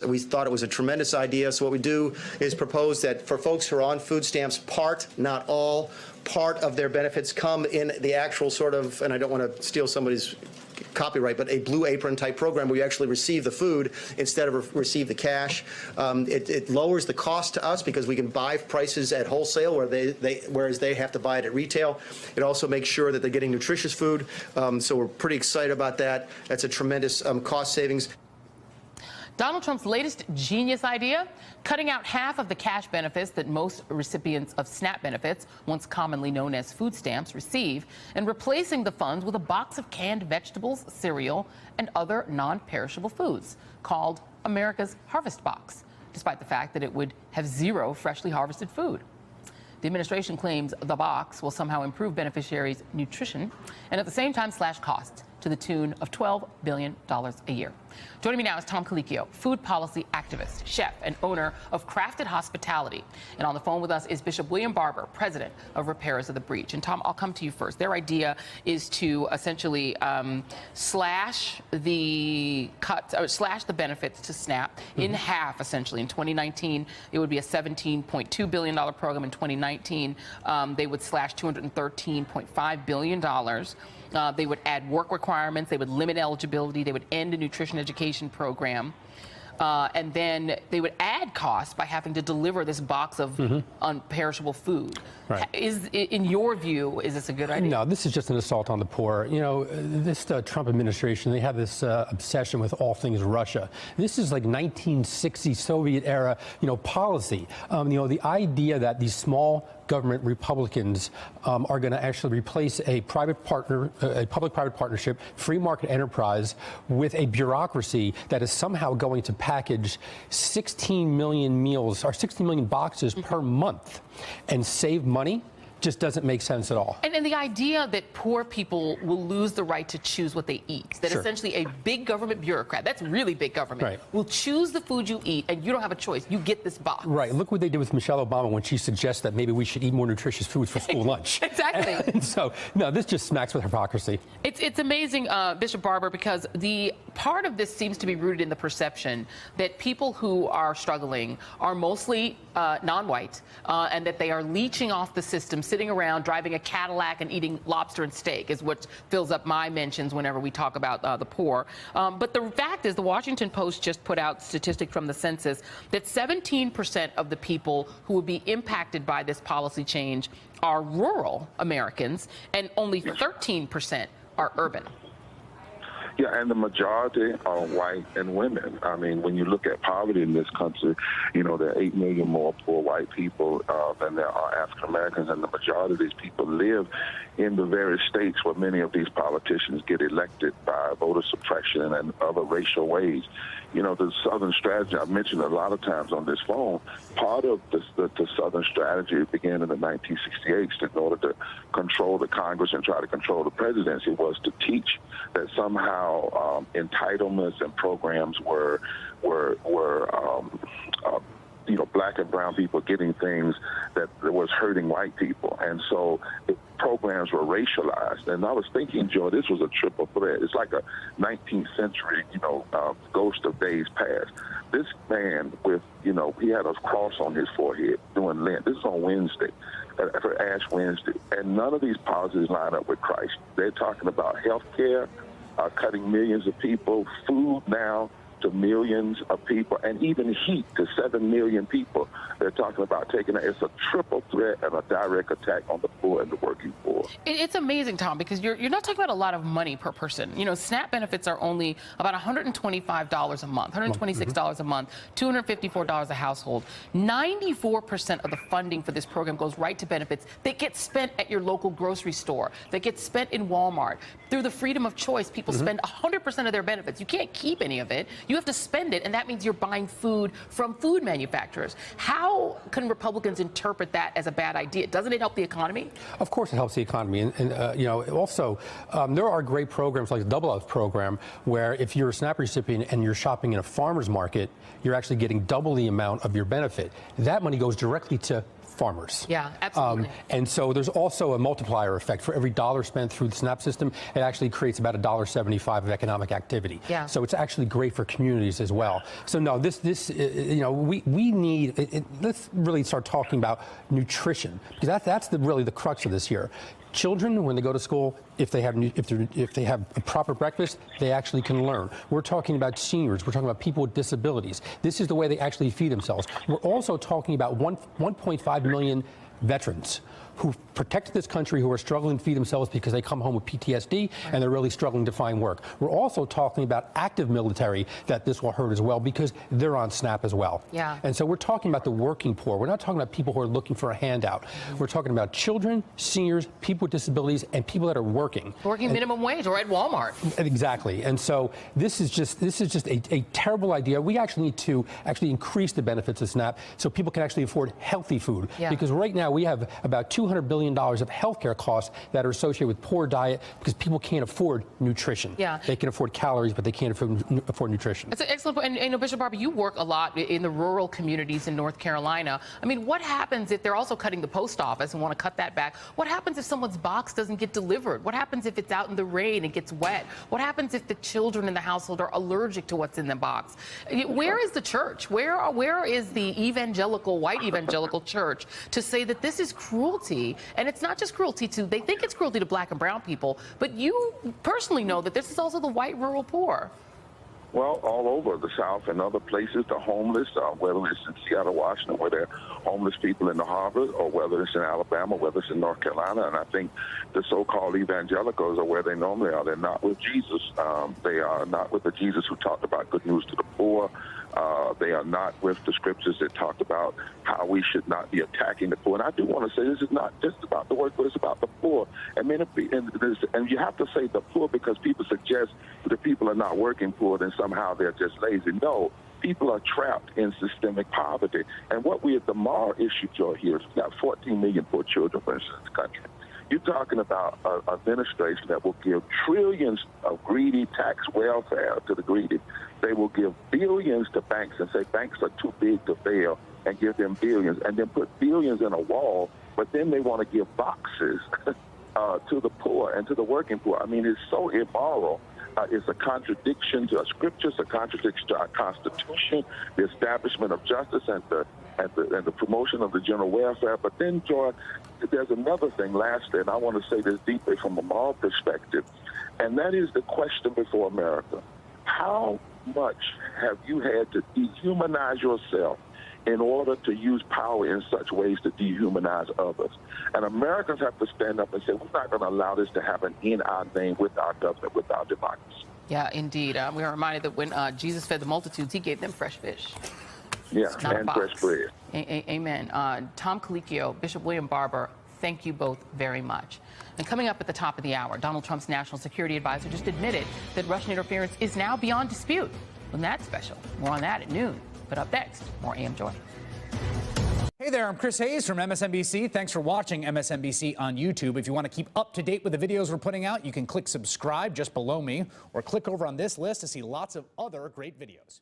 We thought it was a tremendous idea. So what we do is propose that for folks who are on food stamps, part, not all, part of their benefits come in the actual sort of, and I don't want to steal somebody's copyright, but a blue apron type program where you actually receive the food instead of receive the cash. It lowers the cost to us because we can buy prices at wholesale whereas they have to buy it at retail. It also makes sure that they're getting nutritious food. So we're pretty excited about that. That's a tremendous cost savings. Donald Trump's latest genius idea, cutting out half of the cash benefits that most recipients of SNAP benefits, once commonly known as food stamps, receive, and replacing the funds with a box of canned vegetables, cereal, and other non-perishable foods, called America's Harvest Box, despite the fact that it would have zero freshly harvested food. The administration claims the box will somehow improve beneficiaries' nutrition and at the same time slash costs to the tune of $12 billion a year. Joining me now is Tom Colicchio, food policy activist, chef, and owner of Crafted Hospitality. And on the phone with us is Bishop William Barber, president of Repairers of the Breach. And Tom, I'll come to you first. Their idea is to essentially slash the benefits to SNAP in half, essentially. In 2019, it would be a $17.2 billion program. In 2019, they would slash $213.5 billion. They would add work requirements. They would limit eligibility. They would end a nutrition education program. And then they would add costs by having to deliver this box of unperishable food. Right. In your view, is this a good idea? No, this is just an assault on the poor. You know, this Trump administration, they have this obsession with all things Russia. This is like 1960 Soviet era, policy. The idea that these small government Republicans are going to actually replace a public-private partnership, free market enterprise with a bureaucracy that is somehow going to package 16 million meals or 16 million boxes per month and save money just doesn't make sense at all. And the idea that poor people will lose the right to choose what they eat, that essentially a big government bureaucrat, that's really big government, will choose the food you eat and you don't have a choice. You get this box. Right. Look what they did with Michelle Obama when she suggests that maybe we should eat more nutritious foods for school lunch. Exactly. And so, no, this just smacks with hypocrisy. It's amazing, Bishop Barber, because the part of this seems to be rooted in the perception that people who are struggling are mostly non-white and that they are leeching off the system, sitting around driving a Cadillac and eating lobster and steak is what fills up my mentions whenever we talk about the poor. But the fact is, the Washington Post just put out statistics from the census that 17% of the people who would be impacted by this policy change are rural Americans and only 13% are urban. Yeah, and the majority are white and women. I mean, when you look at poverty in this country, there are 8 million more poor white people than there are African Americans, and the majority of these people live in the very states where many of these politicians get elected by voter suppression and other racial ways. The Southern strategy, I've mentioned a lot of times on this phone, part of the Southern strategy began in the 1968 in order to control the Congress and try to control the presidency was to teach that somehow entitlements and programs were black and brown people getting things that was hurting white people. And so programs were racialized. And I was thinking, Joe, this was a triple threat. It's like a 19th century, ghost of days past. This man with, he had a cross on his forehead doing Lent. This is on Wednesday, for Ash Wednesday. And none of these policies line up with Christ. They're talking about health care, cutting millions of people, food now to millions of people, and even heat to 7 million people. They're talking about taking it. It's a triple threat and a direct attack on the poor and the working poor. It's amazing, Tom, because you're not talking about a lot of money per person. SNAP benefits are only about $125 a month, $126 a month, $254 a household. 94% of the funding for this program goes right to benefits that get spent at your local grocery store, that get spent in Walmart. Through the freedom of choice, people spend 100% of their benefits. You can't keep any of it. You have to spend it, and that means you're buying food from food manufacturers. How can Republicans interpret that as a bad idea? Doesn't it help the economy? Of course it helps the economy. And also, there are great programs like the Double Up program where if you're a SNAP recipient and you're shopping in a farmer's market, you're actually getting double the amount of your benefit. That money goes directly to farmers. Yeah, absolutely. And so there's also a multiplier effect. For every dollar spent through the SNAP system, it actually creates about $1.75 of economic activity. Yeah. So it's actually great for communities as well. So no, you know, we need, let's really start talking about nutrition, because that's really the crux of this here. Children, when they go to school, if they have a proper breakfast, they actually can learn. We're talking about seniors. We're talking about people with disabilities. This is the way they actually feed themselves. We're also talking about 1.5 million veterans who protected this country, who are struggling to feed themselves because they come home with PTSD and they're really struggling to find work. We're also talking about active military that this will hurt as well because they're on SNAP as well. Yeah. And so we're talking about the working poor. We're not talking about people who are looking for a handout. We're talking about children, seniors, people with disabilities, and people that are working. Working minimum wage or at Walmart. Exactly. And so this is just a terrible idea. We actually need to increase the benefits of SNAP so people can actually afford healthy food. Yeah. Because right now we have about $200 billion of healthcare costs that are associated with poor diet because people can't afford nutrition. Yeah. They can afford calories, but they can't afford nutrition. That's an excellent point. And you know, Bishop Barber, you work a lot in the rural communities in North Carolina. I mean, what happens if they're also cutting the post office and want to cut that back? What happens if someone's box doesn't get delivered? What happens if it's out in the rain and gets wet? What happens if the children in the household are allergic to what's in the box? Where is the church? Where is the white evangelical church to say that this is cruelty? And it's not just cruelty they think it's cruelty to black and brown people, but you personally know that this is also the white rural poor. Well, all over the South and other places, the homeless, whether it's in Seattle, Washington, where there are homeless people in the harbor, or whether it's in Alabama, whether it's in North Carolina. And I think the so-called evangelicals are where they normally are. They're not with Jesus. They are not with the Jesus who talked about good news to the poor. They are not with the scriptures that talked about how we should not be attacking the poor. And I do want to say this is not just about the work, but it's about the poor. And you have to say the poor because people suggest that people are not working poor, then somehow they're just lazy. No, people are trapped in systemic poverty. And what the moral issue, Joe, here is we've got 14 million poor children, for instance, in the country. You're talking about an administration that will give trillions of greedy tax welfare to the greedy. They will give billions to banks and say banks are too big to fail and give them billions, and then put billions in a wall, but then they want to give boxes to the poor and to the working poor. I mean, it's so immoral. It's a contradiction to our scriptures, a contradiction to our Constitution, the establishment of justice, and the promotion of the general welfare. But then, George, there's another thing, lastly, and I want to say this deeply from a moral perspective, and that is the question before America. How much have you had to dehumanize yourself in order to use power in such ways to dehumanize others? And Americans have to stand up and say, we're not going to allow this to happen in our name, with our government, with our democracy. Yeah, indeed. We are reminded that when Jesus fed the multitudes, he gave them fresh fish. Yeah, and fresh bread. Amen. Tom Colicchio, Bishop William Barber, thank you both very much. And coming up at the top of the hour, Donald Trump's national security advisor just admitted that Russian interference is now beyond dispute. Well, that's special. More on that at noon. But up next, more AM Joy. Hey there, I'm Chris Hayes from MSNBC. Thanks for watching MSNBC on YouTube. If you want to keep up to date with the videos we're putting out, you can click subscribe just below me, or click over on this list to see lots of other great videos.